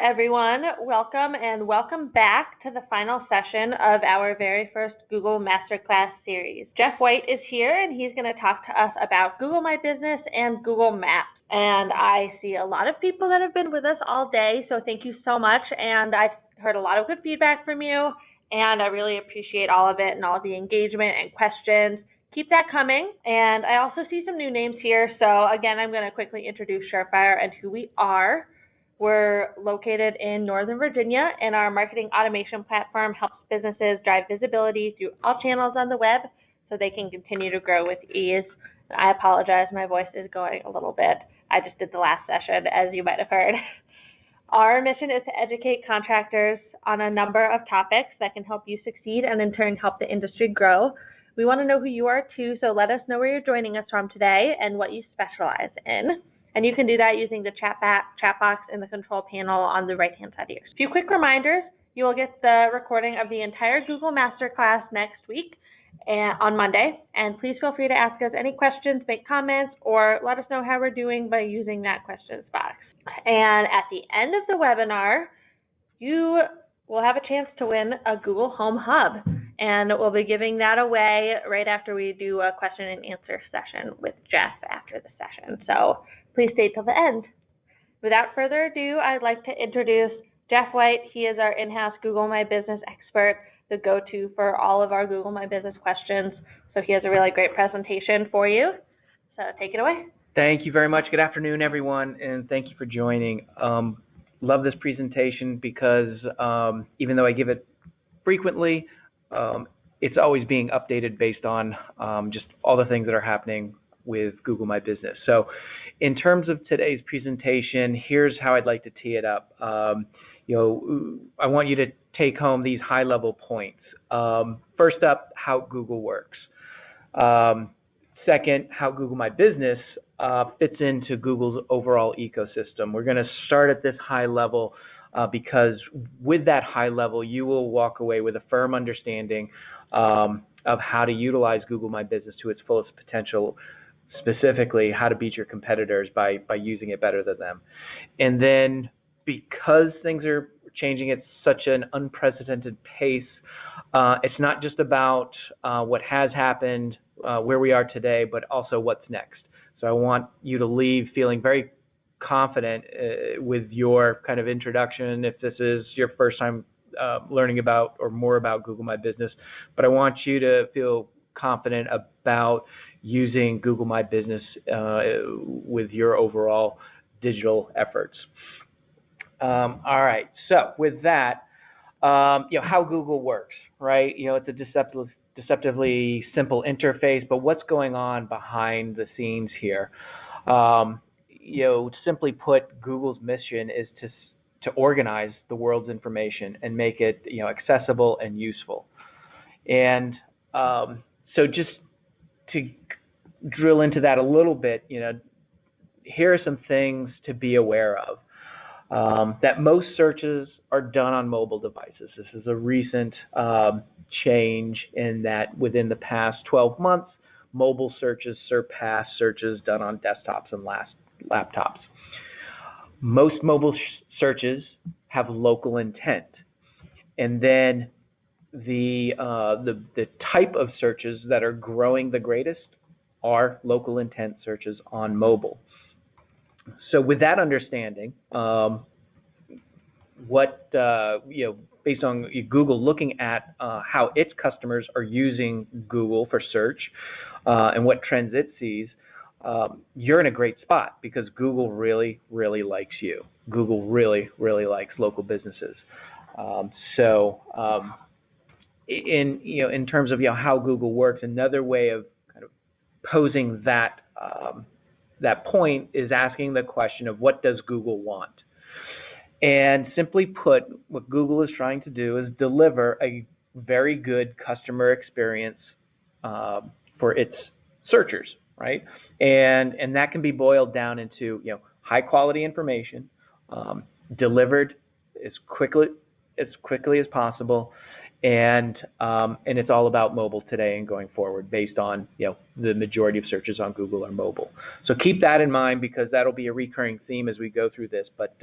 everyone. Welcome back to the final session of our very first Google Masterclass Series. Jeff White is here, and he's going to talk to us about Google My Business and Google Maps. And I see a lot of people that have been with us all day, so thank you so much. And I've heard a lot of good feedback from you, and I really appreciate all of it and all the engagement and questions. Keep that coming. And I also see some new names here. So again, I'm going to quickly introduce Surefire and who we are. We're located in Northern Virginia, and our marketing automation platform helps businesses drive visibility through all channels on the web so they can continue to grow with ease. I apologize, my voice is going a little bit. I just did the last session, as you might have heard. Our mission is to educate contractors on a number of topics that can help you succeed and in turn help the industry grow. We want to know who you are too, so let us know where you're joining us from today and what you specialize in. And you can do that using the chat box in the control panel on the right-hand side here. A few quick reminders. You will get the recording of the entire Google Masterclass next week on Monday. And please feel free to ask us any questions, make comments, or let us know how we're doing by using that questions box. And at the end of the webinar, you will have a chance to win a Google Home Hub. And we'll be giving that away right after we do a question and answer session with Jeff after the session. So please stay till the end. Without further ado, I'd like to introduce Jeff White. He is our in-house Google My Business expert, the go-to for all of our Google My Business questions. So he has a really great presentation for you. So take it away. Thank you very much. Good afternoon, everyone, and thank you for joining. Love this presentation because even though I give it frequently, it's always being updated based on just all the things that are happening with Google My Business. So in terms of today's presentation, here's how I'd like to tee it up. I want you to take home these high-level points. First up, how Google works. Second, how Google My Business fits into Google's overall ecosystem. We're going to start at this high level because with that high level, you will walk away with a firm understanding of how to utilize Google My Business to its fullest potential, specifically how to beat your competitors by using it better than them. And then because things are changing at such an unprecedented pace, it's not just about what has happened, where we are today, but also what's next. So I want you to leave feeling very confident with your kind of introduction if this is your first time learning about or more about Google My Business. But I want you to feel confident about using Google My Business with your overall digital efforts. All right, so with that, how Google works, right? It's a deceptively simple interface, but what's going on behind the scenes here? Simply put, Google's mission is to organize the world's information and make it, accessible and useful. And so just to drill into that a little bit, here are some things to be aware of. That most searches are done on mobile devices. This is a recent change in that within the past 12 months, mobile searches surpass searches done on desktops and laptops. Most mobile searches have local intent, and then the type of searches that are growing the greatest are local intent searches on mobile. So with that understanding, based on Google looking at how its customers are using Google for search and what trends it sees, you're in a great spot because Google really, really likes you. Google really, really likes local businesses. In terms of how Google works, another way of kind of posing that point is asking the question of what does Google want? And simply put, what Google is trying to do is deliver a very good customer experience for its searchers, right? And that can be boiled down into high quality information delivered as quickly as possible, and it's all about mobile today and going forward based on the majority of searches on Google are mobile. So keep that in mind because that'll be a recurring theme as we go through this. But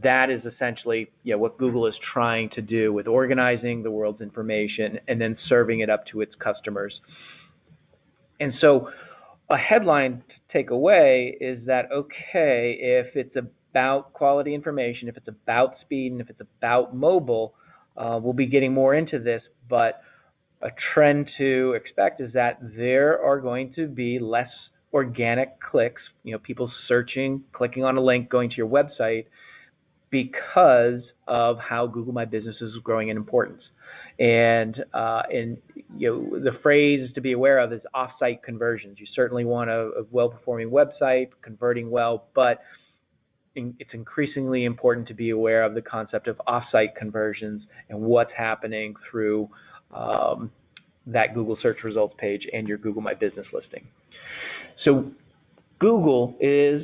that is essentially what Google is trying to do with organizing the world's information and then serving it up to its customers. And so a headline to take away is that, okay, if it's about quality information, if it's about speed, and if it's about mobile, we'll be getting more into this, but a trend to expect is that there are going to be less organic clicks, people searching, clicking on a link, going to your website, because of how Google My Business is growing in importance. And the phrase to be aware of is off-site conversions. You certainly want a well-performing website, converting well, but it's increasingly important to be aware of the concept of off-site conversions and what's happening through that Google search results page and your Google My Business listing. So Google is,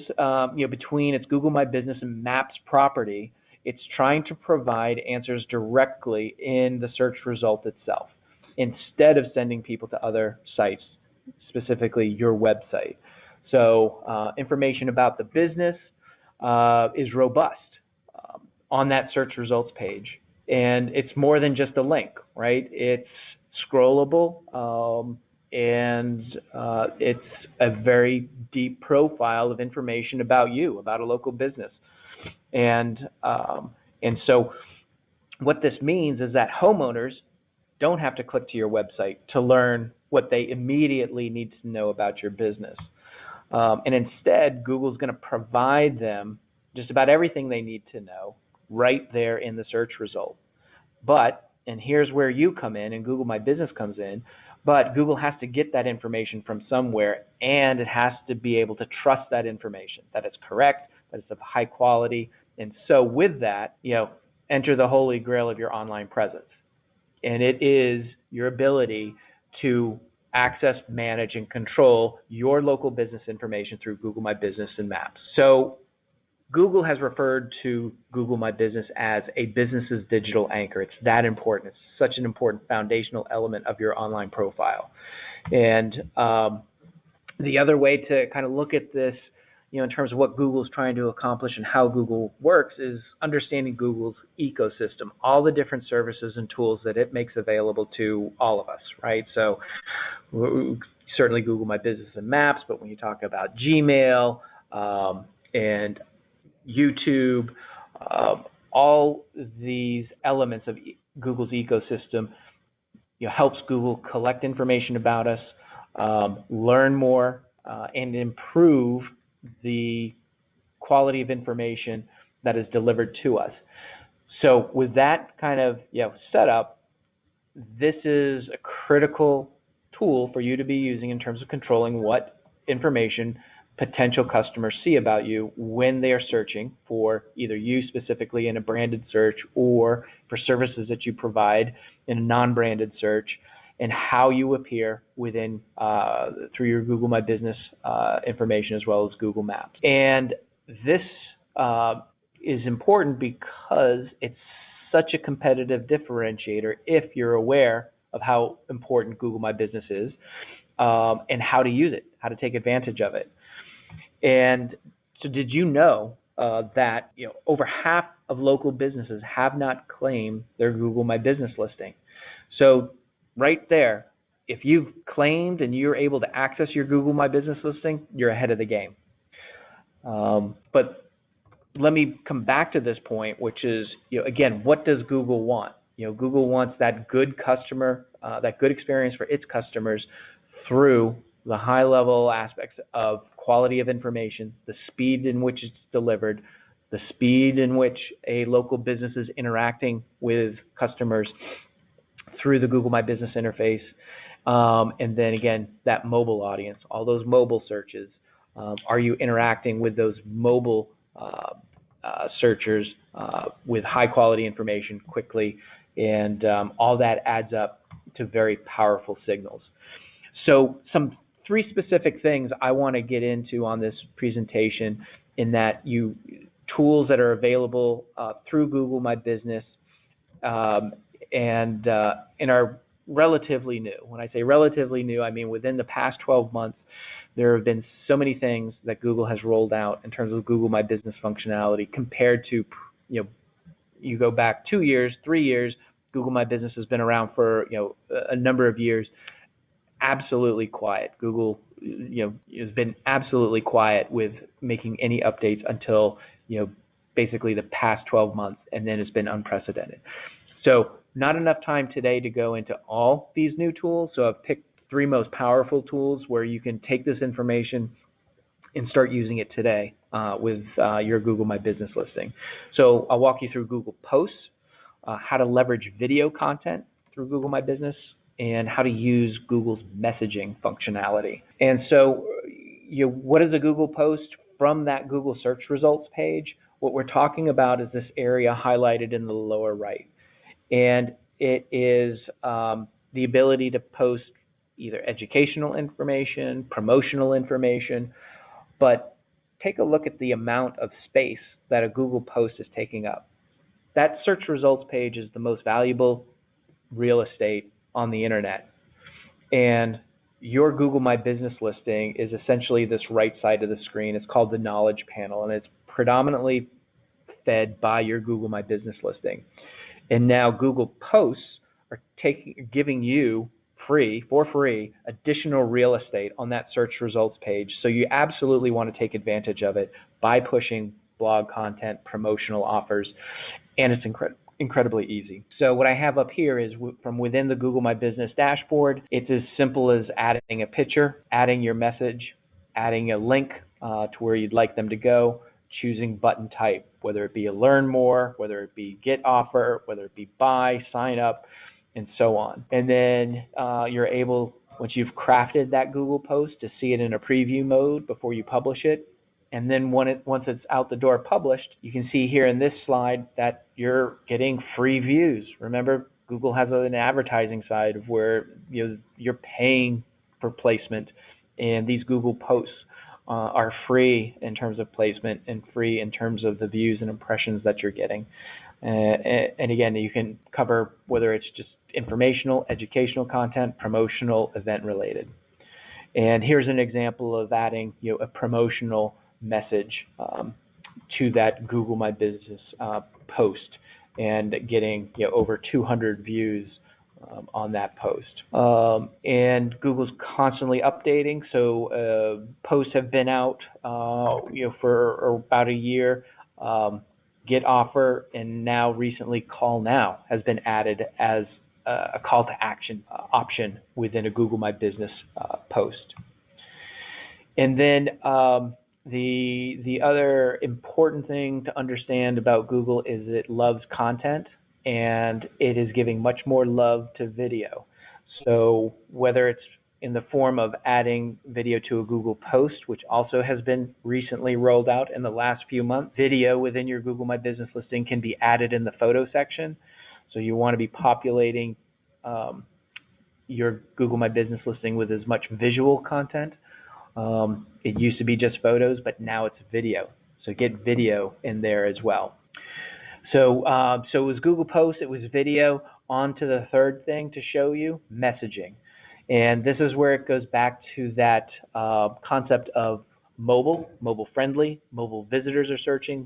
between its Google My Business and Maps property, it's trying to provide answers directly in the search result itself, instead of sending people to other sites, specifically your website. So information about the business is robust on that search results page. And it's more than just a link, right? It's scrollable, and it's a very deep profile of information about you, about a local business. And so what this means is that homeowners don't have to click to your website to learn what they immediately need to know about your business. And instead, Google's going to provide them just about everything they need to know right there in the search result. But, and here's where you come in and Google My Business comes in, but Google has to get that information from somewhere, and it has to be able to trust that information, that it's correct, that it's of high quality. And so with that, enter the holy grail of your online presence. And it is your ability to access, manage, and control your local business information through Google My Business and Maps. So Google has referred to Google My Business as a business's digital anchor. It's that important. It's such an important foundational element of your online profile. And the other way to kind of look at this, in terms of what Google is trying to accomplish and how Google works, is understanding Google's ecosystem, all the different services and tools that it makes available to all of us, right? So certainly Google My Business and Maps, but when you talk about Gmail and YouTube, all these elements of Google's ecosystem helps Google collect information about us, learn more, and improve the quality of information that is delivered to us. So with that kind of setup, this is a critical tool for you to be using in terms of controlling what information potential customers see about you when they are searching for either you specifically in a branded search or for services that you provide in a non-branded search, and how you appear within through your Google My Business information as well as Google Maps. And this is important because it's such a competitive differentiator if you're aware of how important Google My Business is, and how to use it, how to take advantage of it. And so did you know that over half of local businesses have not claimed their Google My Business listing? So right there, if you've claimed and you're able to access your Google My Business listing, you're ahead of the game. But let me come back to this point, which is, again, what does Google want? Google wants that good customer, that good experience for its customers through the high-level aspects of quality of information, the speed in which it's delivered, the speed in which a local business is interacting with customers through the Google My Business interface, and then again, that mobile audience, all those mobile searches. Are you interacting with those mobile searchers with high-quality information quickly? And all that adds up to very powerful signals. So some three specific things I want to get into on this presentation, in that tools that are available through Google My Business and are relatively new. When I say relatively new, I mean within the past 12 months, there have been so many things that Google has rolled out in terms of Google My Business functionality compared to you go back 2 years, 3 years, Google My Business has been around for, a number of years. Absolutely quiet. Google, has been absolutely quiet with making any updates until, basically the past 12 months, and then it's been unprecedented. So not enough time today to go into all these new tools. So I've picked 3 most powerful tools where you can take this information and start using it today with your Google My Business listing. So I'll walk you through Google Posts, how to leverage video content through Google My Business, and how to use Google's messaging functionality. And so, what is a Google Post? From that Google search results page, what we're talking about is this area highlighted in the lower right. And it is the ability to post either educational information, promotional information, but take a look at the amount of space that a Google post is taking up. That search results page is the most valuable real estate on the internet. And your Google My Business listing is essentially this right side of the screen. It's called the Knowledge Panel, and it's predominantly fed by your Google My Business listing. And now Google Posts are giving you for free, additional real estate on that search results page. So you absolutely want to take advantage of it by pushing blog content, promotional offers, and it's incredibly easy. So what I have up here is from within the Google My Business dashboard. It's as simple as adding a picture, adding your message, adding a link to where you'd like them to go, choosing button type, whether it be a learn more, whether it be get offer, whether it be buy, sign up, and so on. And then you're able, once you've crafted that Google post, to see it in a preview mode before you publish it. And then once it's out the door published, you can see here in this slide that you're getting free views. Remember, Google has an advertising side of where you're paying for placement, and these Google posts are free in terms of placement and free in terms of the views and impressions that you're getting. And again, you can cover whether it's just informational, educational content, promotional, event related. And here's an example of adding a promotional message to that Google My Business post and getting over 200 views on that post. And Google's constantly updating, so posts have been out for about a year. Get offer, and now recently call now has been added as a call to action option within a Google My Business post. And then the other important thing to understand about Google is it loves content, and it is giving much more love to video. So whether it's in the form of adding video to a Google post, which also has been recently rolled out in the last few months. Video within your Google My Business listing can be added in the photo section. So you want to be populating your Google My Business listing with as much visual content. It used to be just photos, but now it's video. So get video in there as well. So it was Google Posts, it was video. On to the third thing to show you, messaging. And this is where it goes back to that concept of mobile friendly, mobile visitors are searching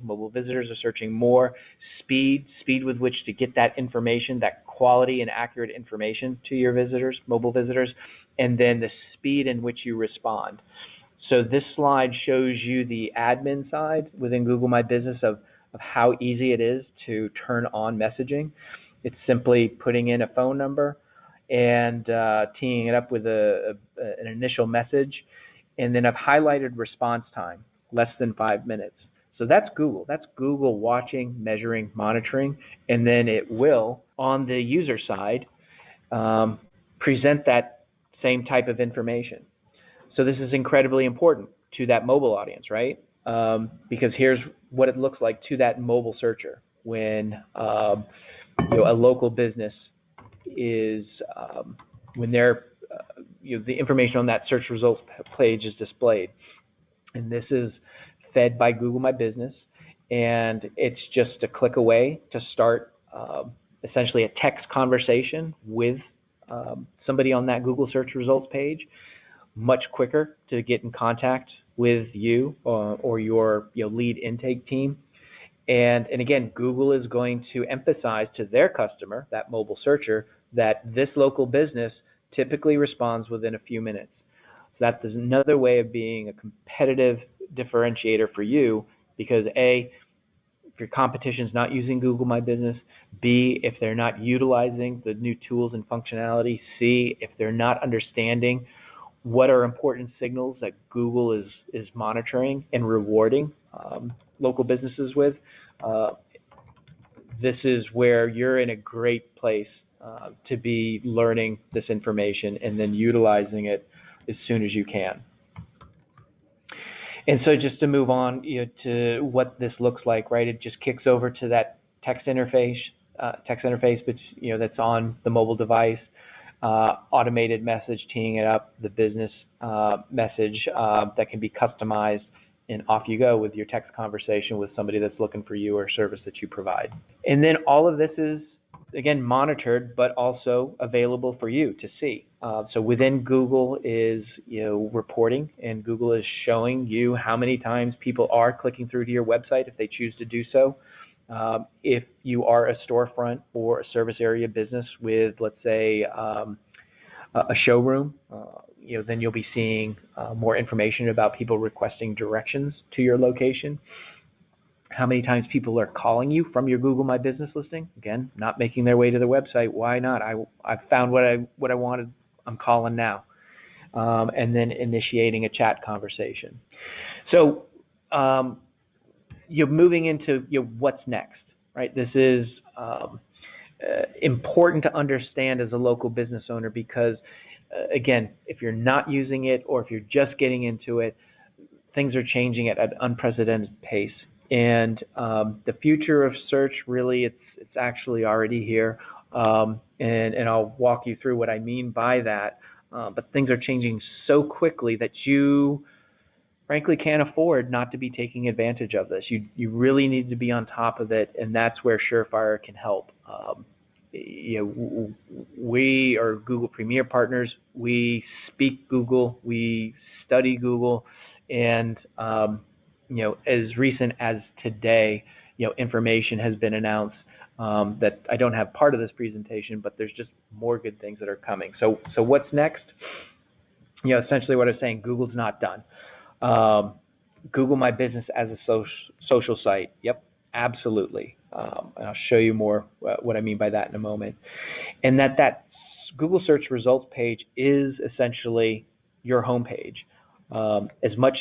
more, speed with which to get that information, that quality and accurate information to your visitors, mobile visitors, and then the speed in which you respond. So this slide shows you the admin side within Google My Business of how easy it is to turn on messaging. It's simply putting in a phone number and teeing it up with an initial message. And then I've highlighted response time, less than 5 minutes. So that's Google. That's Google watching, measuring, monitoring. And then it will, on the user side, present that same type of information. So this is incredibly important to that mobile audience, right? Because here's what it looks like to that mobile searcher when a local business is when they're the information on that search results page is displayed, and this is fed by Google My Business, and it's just a click away to start essentially a text conversation with somebody on that Google search results page. Much quicker to get in contact with you or your lead intake team, And again, Google is going to emphasize to their customer, that mobile searcher, that this local business typically responds within a few minutes. So that's another way of being a competitive differentiator for you, because A, if your competition's not using Google My Business, B, if they're not utilizing the new tools and functionality, C, if they're not understanding what are important signals that Google is monitoring and rewarding local businesses with, this is where you're in a great place to be learning this information and then utilizing it as soon as you can. And so just to move on, to what this looks like, right? It just kicks over to that text interface, but that's on the mobile device. Automated message teeing it up, the business message that can be customized, and off you go with your text conversation with somebody that's looking for you or service that you provide. And then all of this is, again, monitored, but also available for you to see. So within Google is reporting, and Google is showing you how many times people are clicking through to your website if they choose to do so. If you are a storefront or a service area business with, let's say, a showroom, then you'll be seeing more information about people requesting directions to your location. How many times people are calling you from your Google My Business listing? Again, not making their way to the website. Why not? I found what I wanted. I'm calling now. And then initiating a chat conversation. So you're moving into what's next, right? This is important to understand as a local business owner, because again, if you're not using it or if you're just getting into it, things are changing at an unprecedented pace. And the future of search, really, it's actually already here. And I'll walk you through what I mean by that. But things are changing so quickly that you frankly can't afford not to be taking advantage of this. You really need to be on top of it, and that's where Surefire can help. We are Google Premier partners. We speak Google. We study Google, and as recent as today, information has been announced that I don't have part of this presentation, but there's just more good things that are coming. So what's next? Essentially what I'm saying, Google's not done. Google My Business as a social site. Yep, absolutely. And I'll show you more what I mean by that in a moment. And that Google search results page is essentially your homepage. As much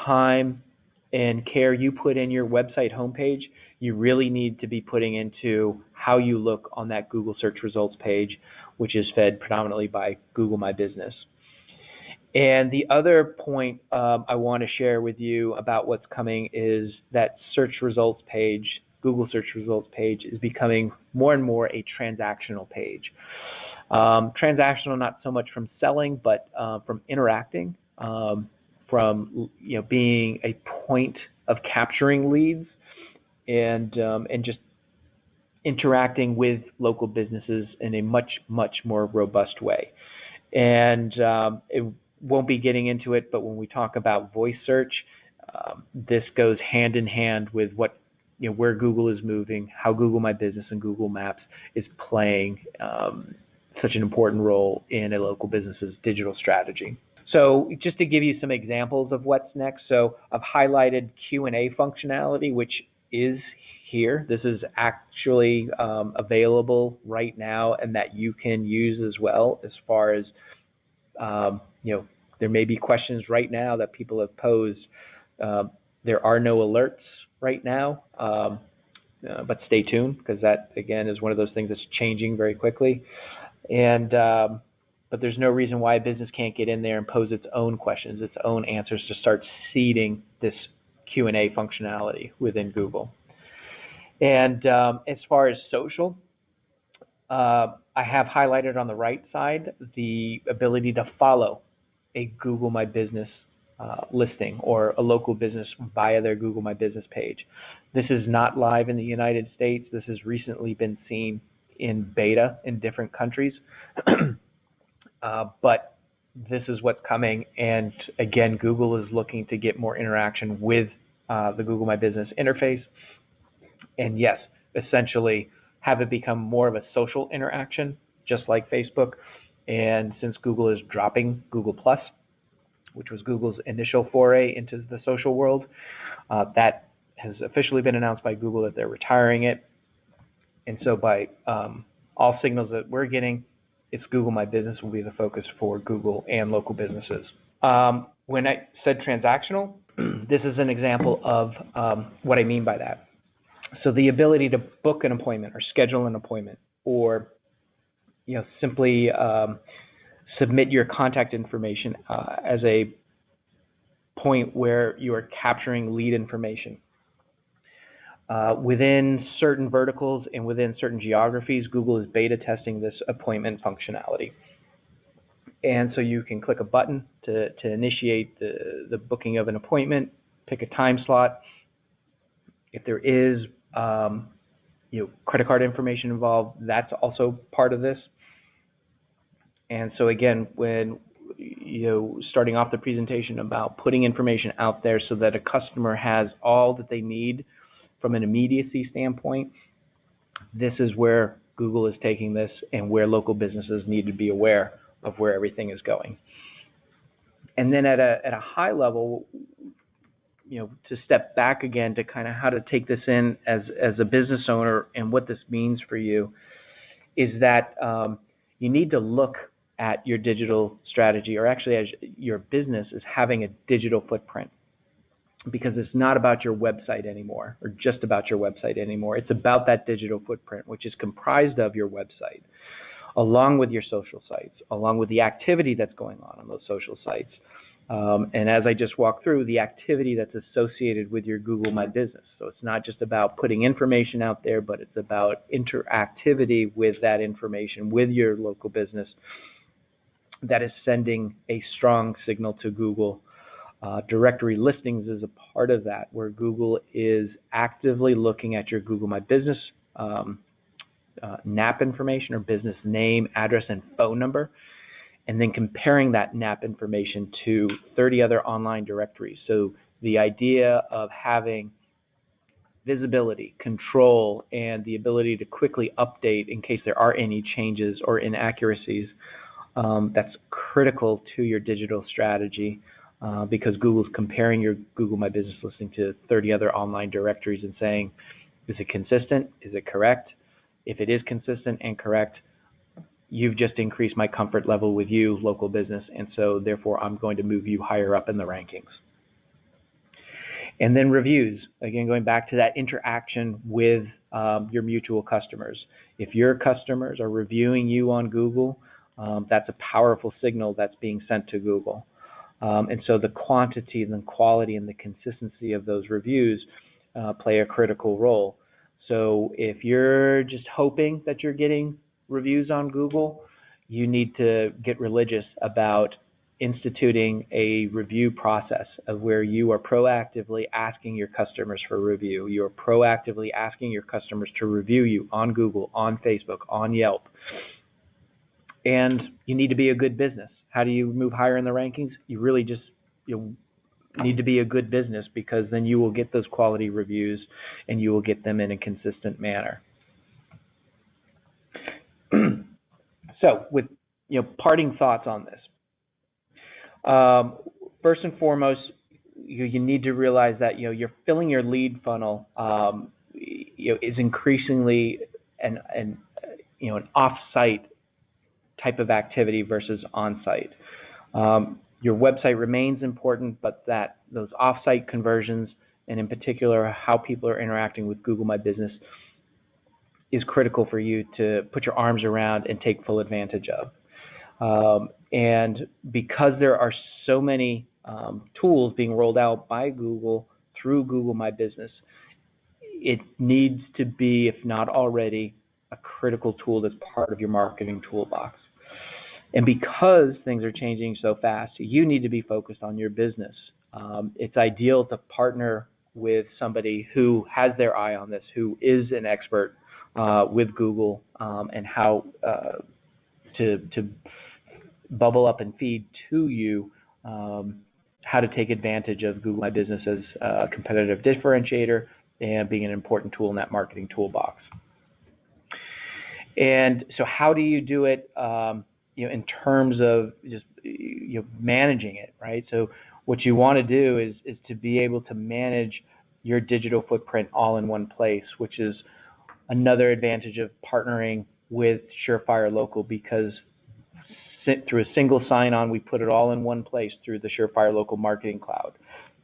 time and care you put in your website homepage, you really need to be putting into how you look on that Google search results page, which is fed predominantly by Google My Business. And the other point I want to share with you about what's coming is that search results page, Google search results page, is becoming more and more a transactional page. Transactional, not so much from selling, but from interacting, from being a point of capturing leads, and just interacting with local businesses in a much more robust way. And it won't be getting into it, but when we talk about voice search, this goes hand in hand with what where Google is moving, how Google My Business and Google Maps is playing such an important role in a local business's digital strategy. So just to give you some examples of what's next, so I've highlighted Q&A functionality, which is here. This is actually available right now, and that you can use as well. As far as there may be questions right now that people have posed. There are no alerts right now, but stay tuned, because that again is one of those things that's changing very quickly. And but there's no reason why a business can't get in there and pose its own questions, its own answers, to start seeding this Q&A functionality within Google. And as far as social, I have highlighted on the right side the ability to follow a Google My Business listing or a local business via their Google My Business page. This is not live in the United States. This has recently been seen in beta in different countries. But this is what's coming. And again, Google is looking to get more interaction with the Google My Business interface. And yes, essentially have it become more of a social interaction, just like Facebook. And since Google is dropping Google Plus, which was Google's initial foray into the social world, that has officially been announced by Google that they're retiring it. And so by all signals that we're getting, it's Google My Business will be the focus for Google and local businesses. When I said transactional, this is an example of what I mean by that. So the ability to book an appointment or schedule an appointment, or simply submit your contact information as a point where you are capturing lead information. Within certain verticals and within certain geographies, Google is beta testing this appointment functionality. And so you can click a button to initiate the booking of an appointment, pick a time slot. If there is credit card information involved, that's also part of this. And so again, when starting off the presentation about putting information out there so that a customer has all that they need from an immediacy standpoint, this is where Google is taking this and where local businesses need to be aware of where everything is going. And then at a high level, to step back again to kind of how to take this in as a business owner and what this means for you is that you need to look at your digital strategy, or actually as your business is having a digital footprint, because it's not about your website anymore or just about your website anymore. It's about that digital footprint, which is comprised of your website, along with your social sites, along with the activity that's going on those social sites. And as I just walked through, the activity that's associated with your Google My Business. So it's not just about putting information out there, but it's about interactivity with that information, with your local business, that is sending a strong signal to Google. Directory listings is a part of that, where Google is actively looking at your Google My Business NAP information, or business name, address, and phone number, and then comparing that NAP information to 30 other online directories. So the idea of having visibility, control, and the ability to quickly update in case there are any changes or inaccuracies, that's critical to your digital strategy. Because Google's comparing your Google My Business listing to 30 other online directories and saying, is it consistent? Is it correct? If it is consistent and correct, you've just increased my comfort level with you, local business, and so therefore I'm going to move you higher up in the rankings. And then reviews, again, going back to that interaction with your mutual customers. If your customers are reviewing you on Google, that's a powerful signal that's being sent to Google. And so the quantity and the quality and the consistency of those reviews play a critical role. So if you're just hoping that you're getting reviews on Google, you need to get religious about instituting a review process of where you are proactively asking your customers for review. You are proactively asking your customers to review you on Google, on Facebook, on Yelp. And you need to be a good business. How do you move higher in the rankings? You really just need to be a good business, because then you will get those quality reviews and you will get them in a consistent manner. So with parting thoughts on this. First and foremost, you need to realize that you're filling your lead funnel is increasingly an off-site type of activity versus on-site. Your website remains important, but those off-site conversions, and in particular how people are interacting with Google My Business, is critical for you to put your arms around and take full advantage of. And because there are so many tools being rolled out by Google through Google My Business, it needs to be, if not already, a critical tool that's part of your marketing toolbox. And because things are changing so fast, you need to be focused on your business. It's ideal to partner with somebody who has their eye on this, who is an expert with Google, and how to bubble up and feed to you how to take advantage of Google My Business as a competitive differentiator, and being an important tool in that marketing toolbox. And so how do you do it, in terms of just managing it, right? So what you want to do is to be able to manage your digital footprint all in one place, which is another advantage of partnering with Surefire Local, because through a single sign-on, we put it all in one place through the Surefire Local Marketing Cloud.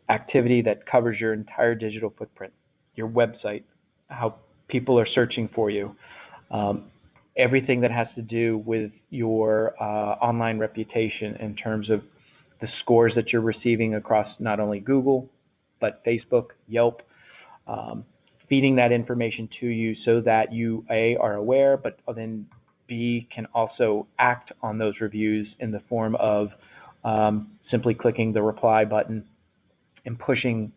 Activity that covers your entire digital footprint, your website, how people are searching for you, everything that has to do with your online reputation in terms of the scores that you're receiving across not only Google, but Facebook, Yelp, feeding that information to you so that you, A, are aware, but then B, can also act on those reviews in the form of simply clicking the reply button and pushing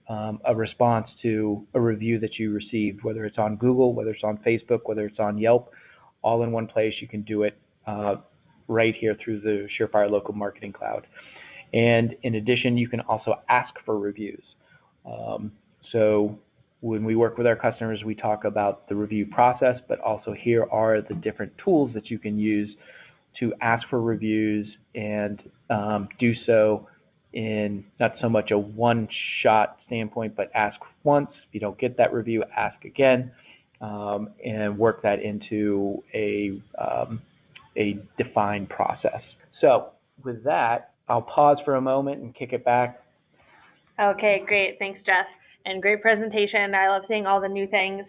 a response to a review that you received, whether it's on Google, whether it's on Facebook, whether it's on Yelp, all in one place. You can do it right here through the Surefire Local Marketing Cloud. And in addition, you can also ask for reviews. So when we work with our customers, we talk about the review process, but also here are the different tools that you can use to ask for reviews and do so in not so much a one-shot standpoint, but ask once. If you don't get that review, ask again, and work that into a defined process. So with that, I'll pause for a moment and kick it back. Okay, great. Thanks, Jeff. And great presentation. I love seeing all the new things.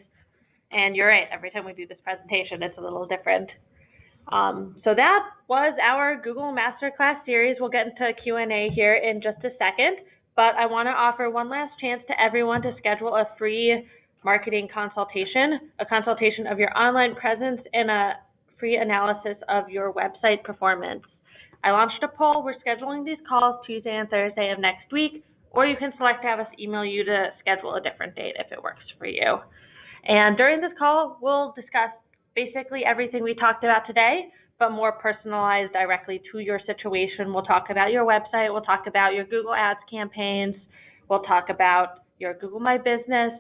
And you're right, every time we do this presentation, it's a little different. So that was our Google Masterclass series. We'll get into Q&A here in just a second, but I want to offer one last chance to everyone to schedule a free marketing consultation, a consultation of your online presence, and a free analysis of your website performance. I launched a poll. We're scheduling these calls Tuesday and Thursday of next week, or you can select to have us email you to schedule a different date if it works for you. And during this call, we'll discuss basically everything we talked about today, but more personalized directly to your situation. We'll talk about your website. We'll talk about your Google Ads campaigns. We'll talk about your Google My Business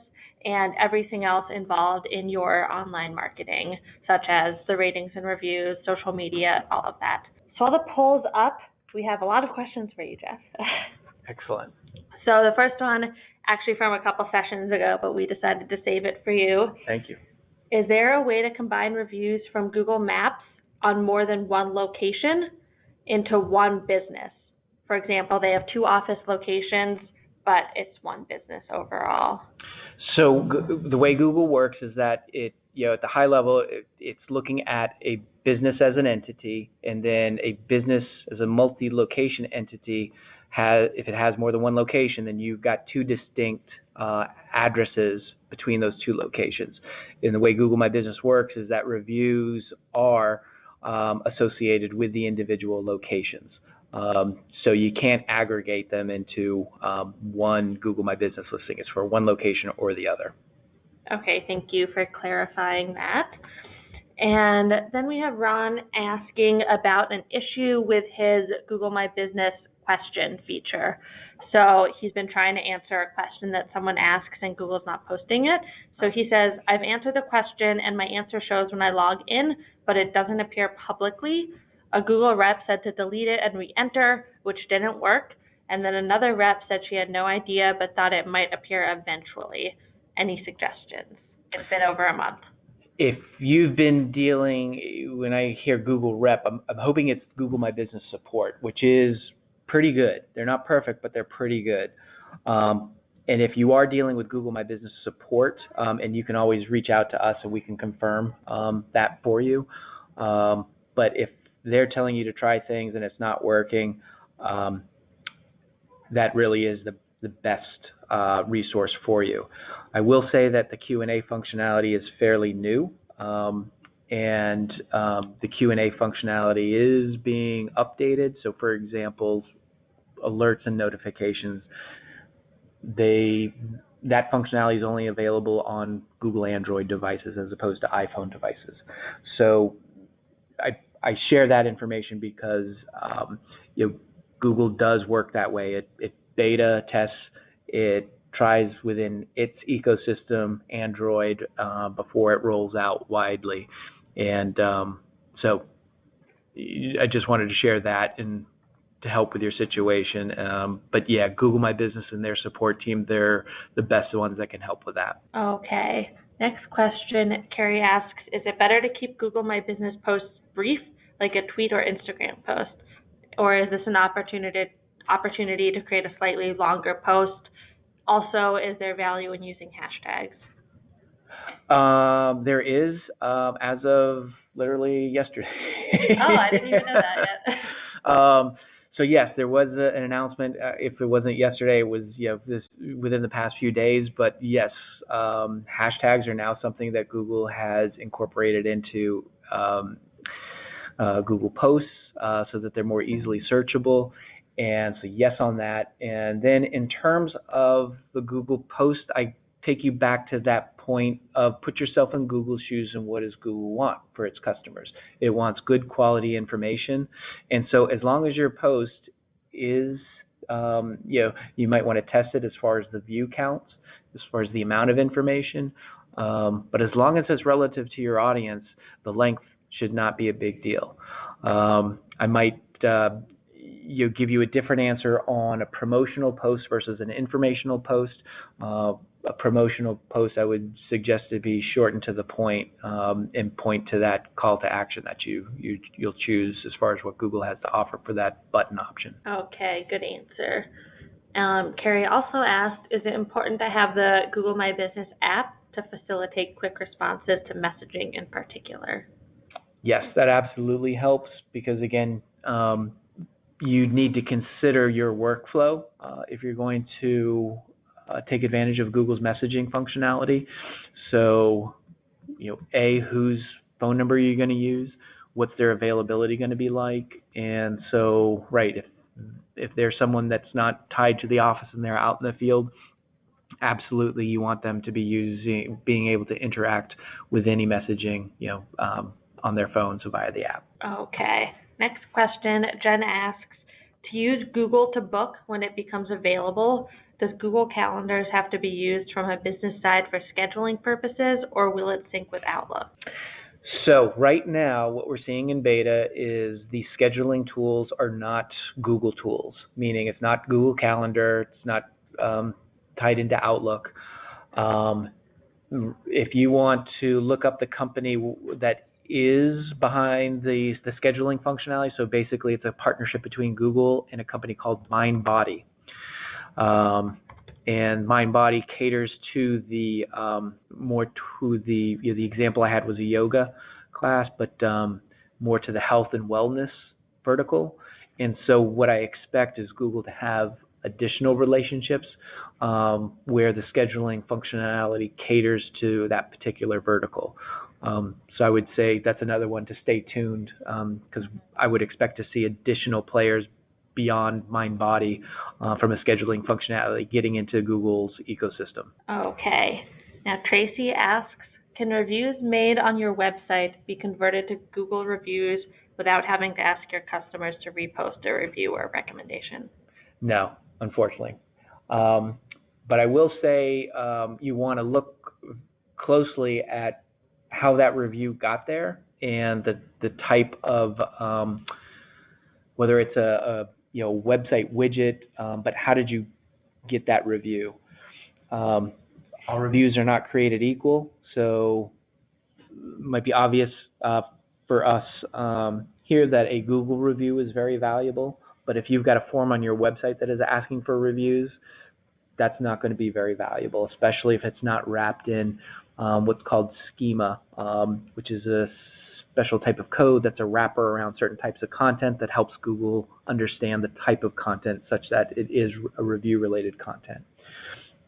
and everything else involved in your online marketing, such as the ratings and reviews, social media, all of that. So all the polls up. We have a lot of questions for you, Jeff. Excellent. So the first one, actually from a couple sessions ago, but we decided to save it for you. Thank you. Is there a way to combine reviews from Google Maps on more than one location into one business? For example, they have 2 office locations, but it's one business overall. So the way Google works is that it, at the high level, it's looking at a business as an entity, and then a business as a multi-location entity. If it has more than one location, then you've got 2 distinct addresses between those 2 locations. And the way Google My Business works is that reviews are associated with the individual locations. So you can't aggregate them into one Google My Business listing. It's for one location or the other. Okay, thank you for clarifying that. And then we have Ron asking about an issue with his Google My Business question feature. So he's been trying to answer a question that someone asks and Google's not posting it. So he says, I've answered the question and my answer shows when I log in, but it doesn't appear publicly. A Google rep said to delete it and re-enter, which didn't work. And then another rep said she had no idea, but thought it might appear eventually. Any suggestions? It's been over a month. If you've been dealing, when I hear Google rep, I'm hoping it's Google My Business support, which is pretty good. They're not perfect, but they're pretty good. And if you are dealing with Google My Business support, and you can always reach out to us and we can confirm that for you. But if they're telling you to try things and it's not working, that really is the best resource for you. I will say that the Q&A functionality is fairly new, and the Q&A functionality is being updated. So for example, alerts and notifications, that functionality is only available on Google Android devices as opposed to iPhone devices. So I share that information because Google does work that way. It beta tests, it tries within its ecosystem, Android, before it rolls out widely. And so I just wanted to share that and to help with your situation. But yeah, Google My Business and their support team, they're the best ones that can help with that. Okay. Next question, Carrie asks, is it better to keep Google My Business posts brief, like a tweet or Instagram post? Or is this an opportunity to create a slightly longer post? Also, is there value in using hashtags? There is, as of literally yesterday. Oh, I didn't even know that yet. So yes, there was an announcement. If it wasn't yesterday, it was this within the past few days. But yes, hashtags are now something that Google has incorporated into Google Posts, so that they're more easily searchable. And so yes on that. And then in terms of the Google Post, I take you back to that point of put yourself in Google's shoes and what does Google want for its customers? It wants good quality information. And so as long as your post is, you might want to test it as far as the view counts, as far as the amount of information. But as long as it's relative to your audience, the length should not be a big deal. I might give you a different answer on a promotional post versus an informational post. A promotional post, I would suggest to be short and to the point, and point to that call to action that you'll choose as far as what Google has to offer for that button option. Okay, good answer. Carrie also asked, is it important to have the Google My Business app to facilitate quick responses to messaging in particular? Yes, that absolutely helps because, again, you need to consider your workflow if you're going to take advantage of Google's messaging functionality. So, whose phone number are you going to use? What's their availability going to be like? And so, right, if there's someone that's not tied to the office and they're out in the field, absolutely you want them to be being able to interact with any messaging, on their phone, so via the app. Okay. Next question, Jen asks, to use Google to book when it becomes available, does Google Calendars have to be used from a business side for scheduling purposes, or will it sync with Outlook? So right now, what we're seeing in beta is the scheduling tools are not Google tools, meaning it's not Google Calendar, it's not tied into Outlook. If you want to look up the company that is behind the scheduling functionality, so basically it's a partnership between Google and a company called MindBody. And MindBody caters to the more to the example I had was a yoga class, but more to the health and wellness vertical. And so what I expect is Google to have additional relationships where the scheduling functionality caters to that particular vertical. So I would say that's another one to stay tuned because I would expect to see additional players beyond MindBody from a scheduling functionality getting into Google's ecosystem. Okay. Now Tracy asks, can reviews made on your website be converted to Google reviews without having to ask your customers to repost a review or recommendation? No, unfortunately. But I will say you want to look closely at how that review got there and the type of whether it's a website widget, but how did you get that review? All reviews are not created equal, so it might be obvious for us here that a Google review is very valuable, but if you've got a form on your website that is asking for reviews, that's not going to be very valuable, especially if it's not wrapped in what's called schema, which is a special type of code that's a wrapper around certain types of content that helps Google understand the type of content such that it is a review-related content.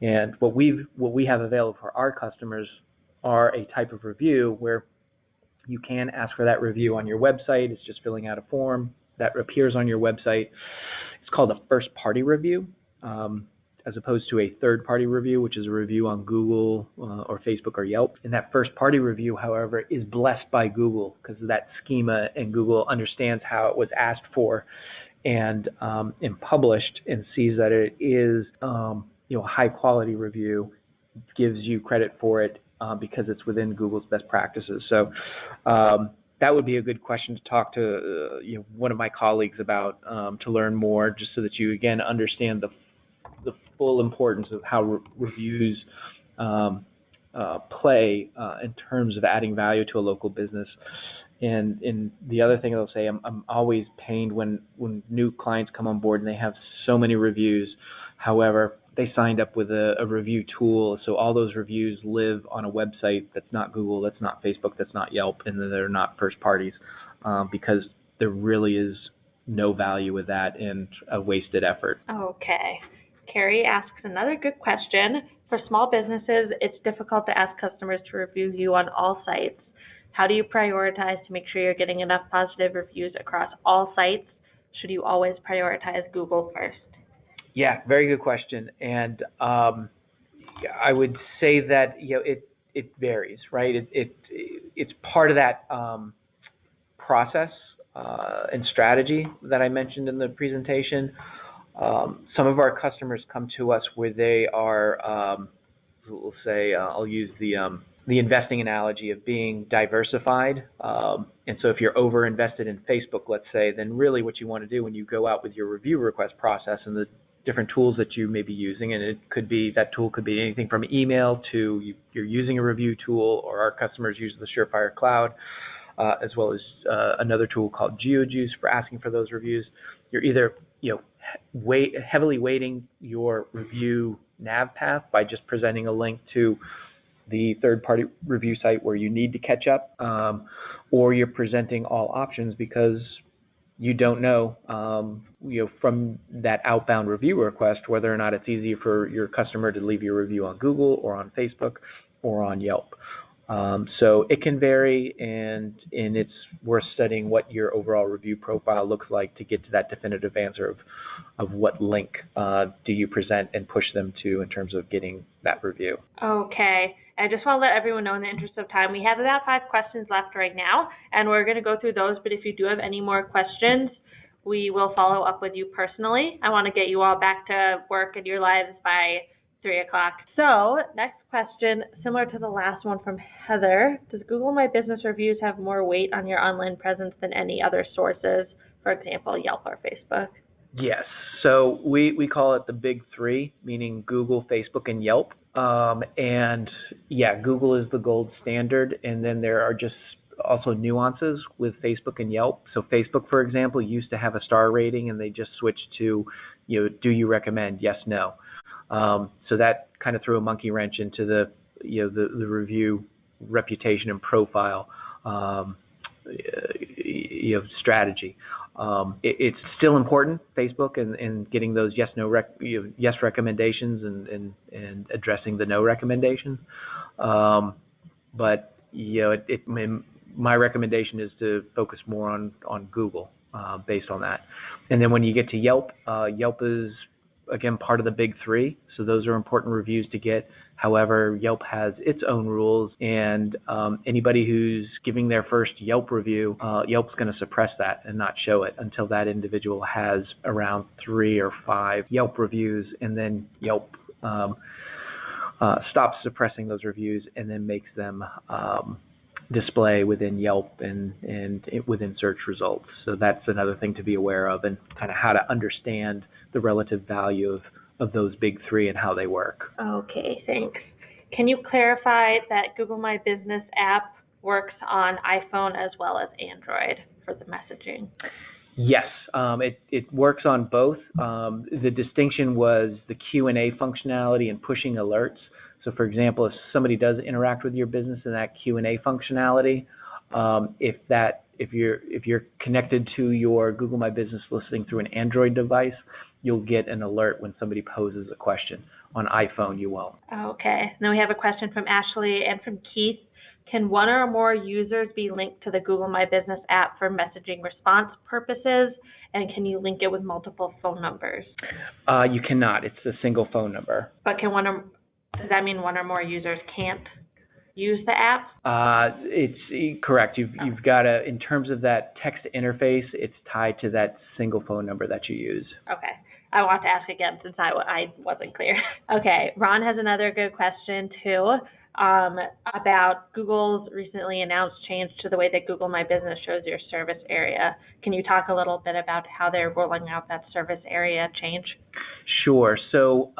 And what we have available for our customers are a type of review where you can ask for that review on your website. It's just filling out a form that appears on your website. It's called a first-party review, as opposed to a third-party review, which is a review on Google or Facebook or Yelp. And that first-party review, however, is blessed by Google because of that schema, and Google understands how it was asked for and published and sees that it is a high quality review gives you credit for it because it's within Google's best practices. So that would be a good question to talk to one of my colleagues about to learn more, just so that you again understand the full importance of how reviews play in terms of adding value to a local business. And the other thing I'll say, I'm always pained when new clients come on board and they have so many reviews. However, they signed up with a review tool, so all those reviews live on a website that's not Google, that's not Facebook, that's not Yelp, and they're not first parties, because there really is no value with that and a wasted effort. Okay. Carrie asks another good question. For small businesses, it's difficult to ask customers to review you on all sites. How do you prioritize to make sure you're getting enough positive reviews across all sites? Should you always prioritize Google first? Yeah, very good question. And I would say that it varies, right? It's part of that process and strategy that I mentioned in the presentation. Some of our customers come to us where they are, we'll say, I'll use the investing analogy of being diversified. And so if you're over invested in Facebook, let's say, then really what you want to do when you go out with your review request process and the different tools that you may be using, and that tool could be anything from email to you're using a review tool, or our customers use the Surefire Cloud, as well as another tool called GeoJuice for asking for those reviews. You're either heavily weighting your review nav path by just presenting a link to the third-party review site where you need to catch up, or you're presenting all options because you don't know, from that outbound review request whether or not it's easy for your customer to leave your review on Google or on Facebook or on Yelp. So it can vary, and it's worth studying what your overall review profile looks like to get to that definitive answer of what link do you present and push them to in terms of getting that review. Okay. I just want to let everyone know, in the interest of time, we have about 5 questions left right now, and we're going to go through those. But if you do have any more questions, we will follow up with you personally. I want to get you all back to work and your lives by 3 o'clock. So, next question, similar to the last one from Heather. Does Google My Business reviews have more weight on your online presence than any other sources, for example, Yelp or Facebook? Yes. So we call it the big 3, meaning Google, Facebook, and Yelp. And yeah, Google is the gold standard, and then there are just also nuances with Facebook and Yelp. So Facebook, for example, used to have a star rating, and they just switched to, do you recommend? Yes, no. So that kind of threw a monkey wrench into the review reputation and profile strategy. It's still important, Facebook, and getting those yes recommendations and addressing the no recommendations. But my recommendation is to focus more on Google based on that. And then when you get to Yelp, Yelp is again part of the big 3, so those are important reviews to get. However, Yelp has its own rules, and anybody who's giving their first Yelp review, Yelp's going to suppress that and not show it until that individual has around 3 or 5 Yelp reviews, and then Yelp stops suppressing those reviews and then makes them display within Yelp and within search results. So that's another thing to be aware of, and kind of how to understand the relative value of those big 3 and how they work. Okay, thanks. Can you clarify that Google My Business app works on iPhone as well as Android for the messaging? Yes, it works on both. The distinction was the Q&A functionality and pushing alerts. So, for example, if somebody does interact with your business in that Q&A functionality, if you're connected to your Google My Business listing through an Android device, you'll get an alert when somebody poses a question. On iPhone, you won't. Okay. Then we have a question from Ashley and from Keith. Can one or more users be linked to the Google My Business app for messaging response purposes? And can you link it with multiple phone numbers? You cannot. It's a single phone number. But does that mean one or more users can't? use the app? It's correct. You've got to, in terms of that text interface, it's tied to that single phone number that you use. Okay. I want to ask again since I wasn't clear. Okay. Ron has another good question too, about Google's recently announced change to the way that Google My Business shows your service area. Can you talk a little bit about how they're rolling out that service area change? Sure. So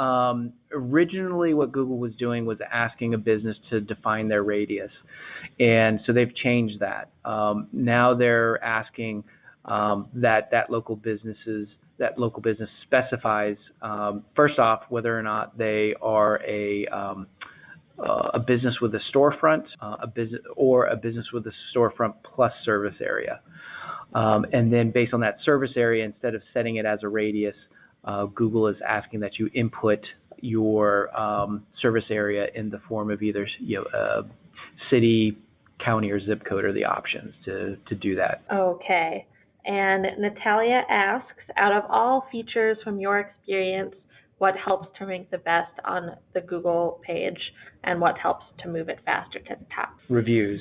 originally what Google was doing was asking a business to define their radius. And so they've changed that. Now they're asking that local business specifies, first off, whether or not they are a business with a storefront, a business with a storefront plus service area. And then based on that service area, instead of setting it as a radius, Google is asking that you input your service area in the form of either city, county, or zip code are the options to do that. Okay. And Natalia asks, out of all features from your experience, what helps to rank the best on the Google page and what helps to move it faster to the top? Reviews.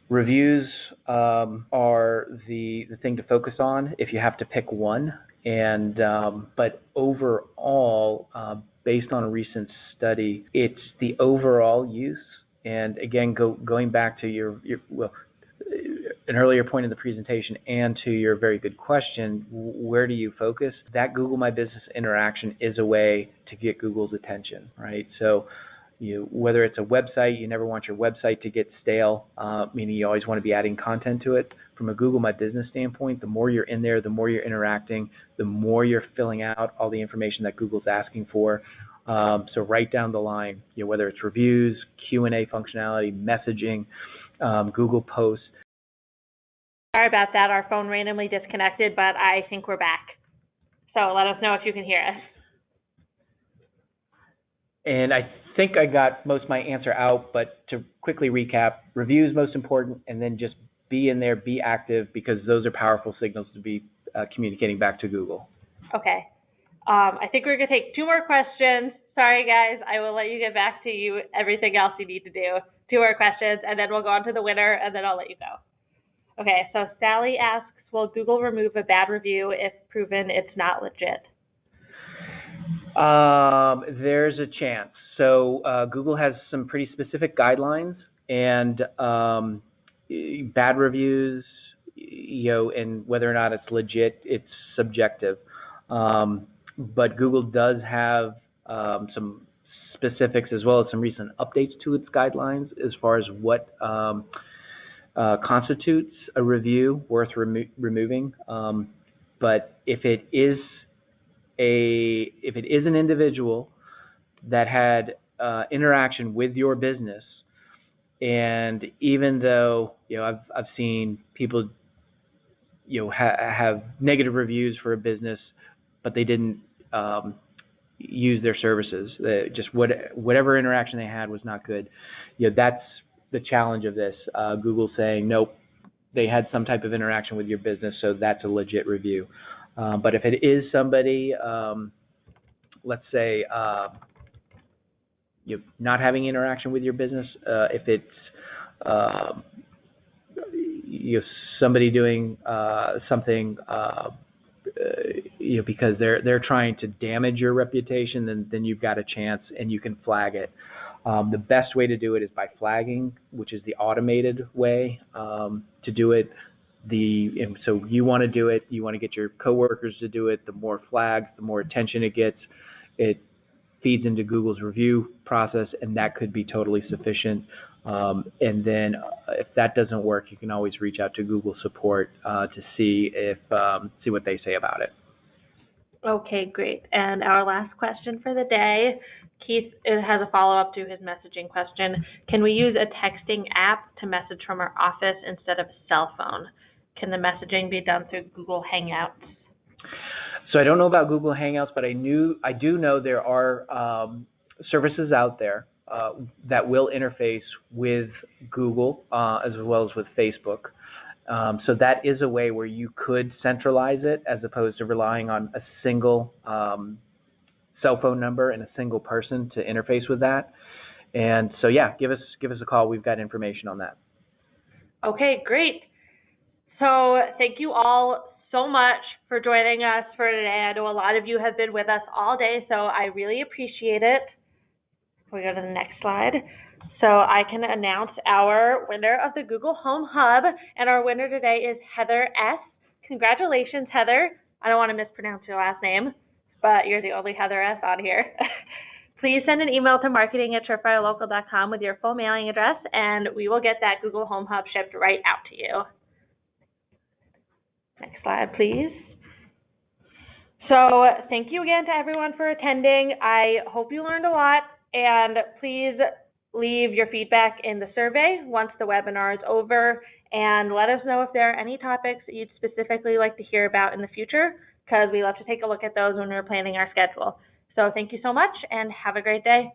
Reviews are the thing to focus on if you have to pick one. And but overall, based on a recent study, it's the overall use. And again, going back to an earlier point in the presentation and to your very good question, where do you focus? That Google My Business interaction is a way to get Google's attention, right? So whether it's a website, you never want your website to get stale, meaning you always want to be adding content to it. From a Google My Business standpoint, the more you're in there, the more you're interacting, the more you're filling out all the information that Google's asking for. So right down the line, whether it's reviews, Q&A functionality, messaging, Google Posts. Sorry about that. Our phone randomly disconnected, but I think we're back. So let us know if you can hear us. And I think I got most of my answer out, but to quickly recap, reviews most important, and then just be in there, be active, because those are powerful signals to be communicating back to Google. Okay. I think we're going to take 2 more questions. Sorry, guys. I will let you get back to everything else you need to do. 2 more questions, and then we'll go on to the winner, and then I'll let you go. Okay, so Sally asks, will Google remove a bad review if proven it's not legit? There's a chance. So Google has some pretty specific guidelines, and bad reviews, and whether or not it's legit, it's subjective. But Google does have some specifics as well as some recent updates to its guidelines as far as what constitutes a review worth removing. But if it is an individual that had interaction with your business, and even though I've seen people have negative reviews for a business, but they didn't use their services. Just whatever interaction they had was not good. That's the challenge of this. Google saying, nope, they had some type of interaction with your business, so that's a legit review. But if it is somebody, let's say, not having interaction with your business, if it's somebody doing something because they're trying to damage your reputation, then you've got a chance and you can flag it. The best way to do it is by flagging, which is the automated way to do it. So you want to do it, you want to get your coworkers to do it. The more flags, the more attention it gets. It feeds into Google's review process, and that could be totally sufficient. And then if that doesn't work, you can always reach out to Google support to see what they say about it. Okay, great. And our last question for the day, Keith has a follow-up to his messaging question. Can we use a texting app to message from our office instead of a cell phone? Can the messaging be done through Google Hangouts? So I don't know about Google Hangouts, but I do know there are services out there that will interface with Google as well as with Facebook. So that is a way where you could centralize it as opposed to relying on a single cell phone number and a single person to interface with that. And so yeah, give us a call. We've got information on that. Okay, great. So thank you all so much for joining us for today. I know a lot of you have been with us all day, so I really appreciate it. We go to the next slide. So I can announce our winner of the Google Home Hub, and our winner today is Heather S. Congratulations, Heather. I don't want to mispronounce your last name, but you're the only Heather S on here. Please send an email to marketing@surefirelocal.com with your full mailing address, and we will get that Google Home Hub shipped right out to you. Next slide, please. So thank you again to everyone for attending. I hope you learned a lot, and please leave your feedback in the survey once the webinar is over, and let us know if there are any topics that you'd specifically like to hear about in the future, because we love to take a look at those when we're planning our schedule. So thank you so much, and have a great day.